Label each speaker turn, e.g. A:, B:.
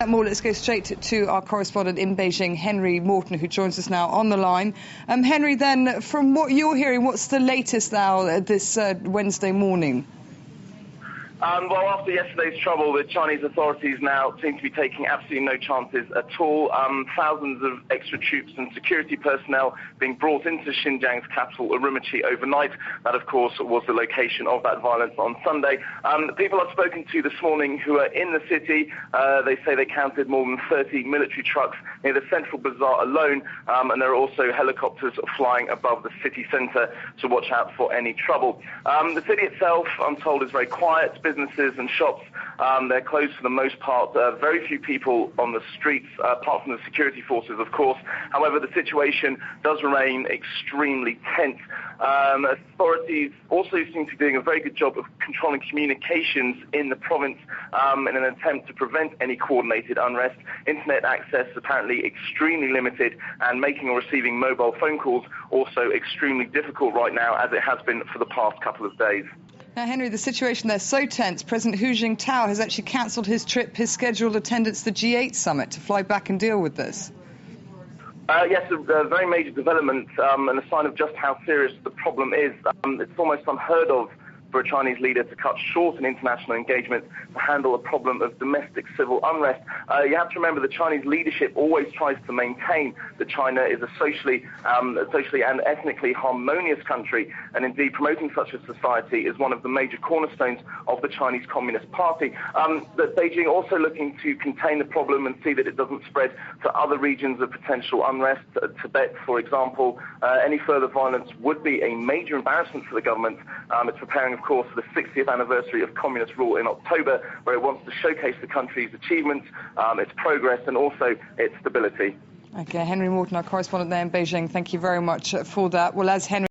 A: More, let's go straight to our correspondent in Beijing, Henry Morton, who joins us now on the line. Henry, then, from what you're hearing, what's the latest now this Wednesday morning?
B: Well, after yesterday's trouble, the Chinese authorities now seem to be taking absolutely no chances at all. Thousands of extra troops and security personnel being brought into Xinjiang's capital, Urumqi, overnight. That, of course, was the location of that violence on Sunday. The people I've spoken to this morning who are in the city, they say they counted more than 30 military trucks near the central bazaar alone, and there are also helicopters flying above the city centre to watch out for any trouble. The city itself, I'm told, is very quiet. Businesses and shops, they're closed for the most part. Very few people on the streets, apart from the security forces, of course. However, the situation does remain extremely tense. Authorities also seem to be doing a very good job of controlling communications in the province in an attempt to prevent any coordinated unrest. Internet access apparently extremely limited, and making or receiving mobile phone calls also extremely difficult right now, as it has been for the past couple of days.
A: Now, Henry, the situation there is so tense, President Hu Jintao has actually cancelled his trip, his scheduled attendance to the G8 summit to fly back and deal with this.
B: Yes, a very major development and a sign of just how serious the problem is. It's almost unheard of for a Chinese leader to cut short an international engagement to handle a problem of domestic civil unrest. You have to remember the Chinese leadership always tries to maintain that China is a socially and ethnically harmonious country, and indeed promoting such a society is one of the major cornerstones of the Chinese Communist Party. That Beijing also looking to contain the problem and see that it doesn't spread to other regions of potential unrest. Tibet, for example, any further violence would be a major embarrassment for the government. It's preparing, of course, for the 60th anniversary of communist rule in October, where it wants to showcase the country's achievements, its progress, and also its stability.
A: Okay, Henry Morton, our correspondent there in Beijing, thank you very much for that. Well, as Henry